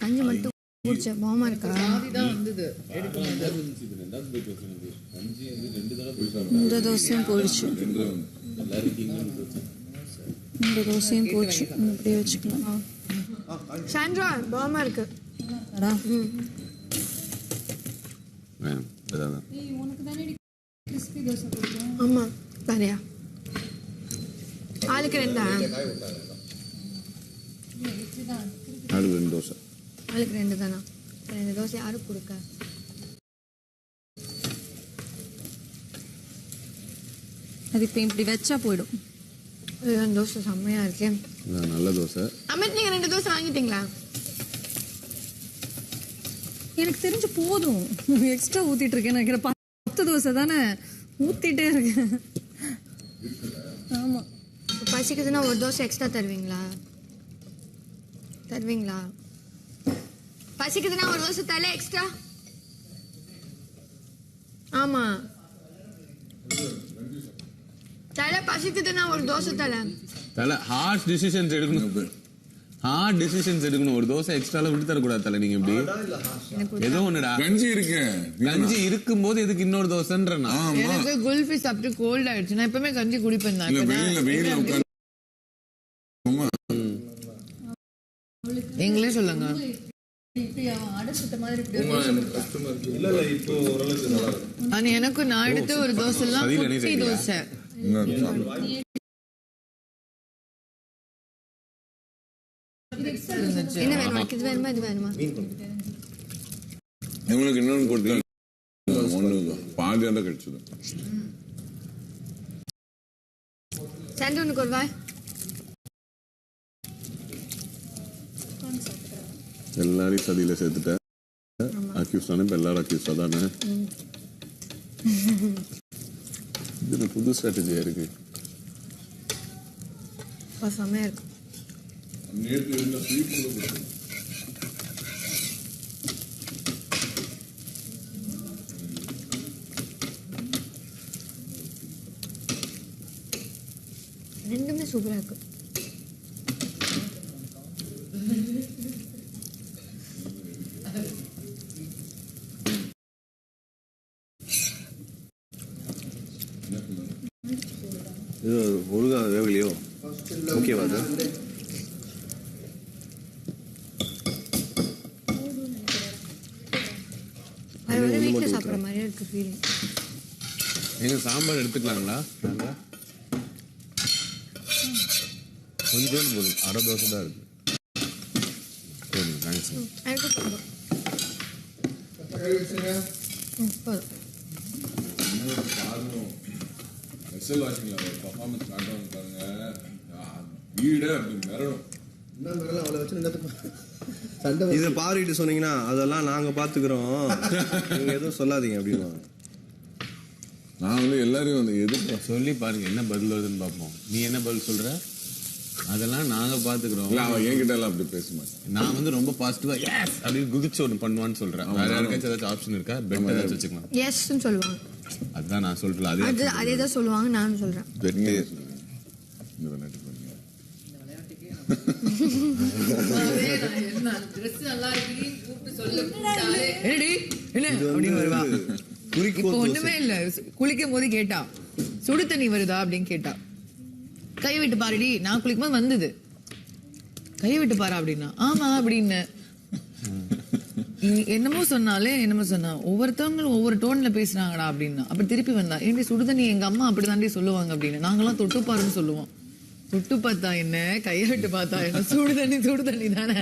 கஞ்சி மட்டும் குடிச்ச பாவமா இருக்கா? இந்த தோசையும் போயிடுச்சு, இந்த தோசையும் போச்சு. இப்படியே வச்சுக்கலாம். சாண்ட்ரா பாவமா இருக்கு. ஆமா சரியா ஆளுக்கு ரெண்டா? ஆளுக்கு 2 தோசை. ஆளுக்கு 2 தானா? 2 தோசை யாருக்கு கொடுக்க? அது இப்போ இப்படி வச்சா போயிடும். 2 தோசை செம்மையா இருக்கேன். நல்ல தோசை. அமித் நீங்க 2 தோசை வாங்கிட்டீங்களா? எனக்கு தெரிஞ்சு போதும். எக்ஸ்ட்ரா ஊத்திட்டு இருக்கேன் நினைக்கிறேன். 10 தோசை தானே ஊத்திட்டே இருக்கேன். ஆமா பசிக்குதுன்னா 1 தோசை எக்ஸ்ட்ரா தருவீங்களா? பசிக்குதுன்னா 1 தோசை தலை எக்ஸ்ட்ரா. ஆமா தலை பசிக்குதுன்னா 1 தோசை தலை ஹார்ட் டிசிஷன்ஸ் எடுக்கணும். டிசிஷன்ஸ் எடுக்கணும். 1 தோசை எக்ஸ்ட்ரால விட்டு தரக்கூடாது தலை. நீங்க எப்படி ஏதோ ஒண்ணுடா கஞ்சி இருக்கு, கஞ்சி இருக்கும் போது எதுக்கு இன்னொரு தோசைன்றா? எனக்கு குல்ஃபி சாப்பிட்டு கோல்ட் ஆயிடுச்சு. நான் எப்பவுமே கஞ்சி குடிப்பேன். நீங்களே சொல்லுங்க. எனக்கு நான் எடுத்து 1 தோசை எல்லாம் குட்டி தோசை. என்ன வேணுமா? இது வேணுமா இது வேணுமா? உங்களுக்கு இன்னொன்று கொடுத்தேன், பாதி தான் கிடைச்சது. சாண்டு ஒன்று கொடுவா. எல்லாரையும் சதியில சேர்த்துட்டேன். அக்யூஸ் தானே, இப்போ எல்லாரும் அக்யூஸா தானே. இது புது ஸ்ட்ராட்டஜியா இருக்கு. செம்மையா இருக்கு. நேற்று இருந்த ஸ்வீட் கூட ரெண்டுமே சூப்பரா இருக்கு. இது ஒழுங்கா வேகலையோ? ஓகேவா? அது வீட்டில் சாப்பிட்ற மாதிரியே இருக்கு ஃபீலிங். எங்க சாம்பார் எடுத்துக்கலாங்களா? கொஞ்சோண்டு போதும், 1/2 தோசை தான் இருக்கு. தேங்க்ஸ். இதை பாரிட்டு சொன்னீங்கன்னா அதெல்லாம் நாங்க பாத்துக்கிறோம், நீங்க எதுவும் சொல்லாதீங்க அப்படின்னு. நான் எல்லாரையும் எது சொல்லி பாருங்க, என்ன பதில் வருதுன்னு பார்ப்போம். நீ என்ன பதில் சொல்ற? அதெல்லாம் நாங்க பாத்துக்கிறோம். அவன் என்கிட்ட எல்லாம் அப்படி பேச மாட்டேன். நான் ரொம்ப பாசிட்டிவா எஸ் அப்படின்னு குதிச்சு ஒன்று பண்ணுவான்னு சொல்றேன். வேற யாருக்காச்சும் ஏதாச்சும் ஆப்ஷன் இருக்கா? பெட் ஏதாச்சும் வச்சுக்கலாம். எஸ்ன்னு சொல்லுவாங்க. அதுதான் நான் சொல்றேன். அதே தான் சொல்லுவாங்க, நானும் சொல்றேன். ஒண்ணுமே இல்ல. குளிக்கும் போது கேட்டா சுடு தண்ணி வருதா அப்படின்னு கேட்டா, கை விட்டு பாருடி. நான் குளிக்கும் போது வந்தது, கை விட்டு பாரு அப்படின்னா ஆமா அப்படின்னு. என்னமோ சொன்னாலே என்னமோ சொன்னா, ஒவ்வொருத்தவங்களும் ஒவ்வொரு டோன்ல பேசுறாங்கடா அப்படின்னா. அப்படி திருப்பி வந்தா, ஏன்டி சுடுதண்ணி எங்க அம்மா அப்படிதாண்டி சொல்லுவாங்க அப்படின்னு. நாங்கெல்லாம் தொட்டு பாருன்னு சொல்லுவோம். தொட்டு பார்த்தா என்ன, கையை விட்டு பார்த்தா என்ன, சுடுதண்ணி தானே.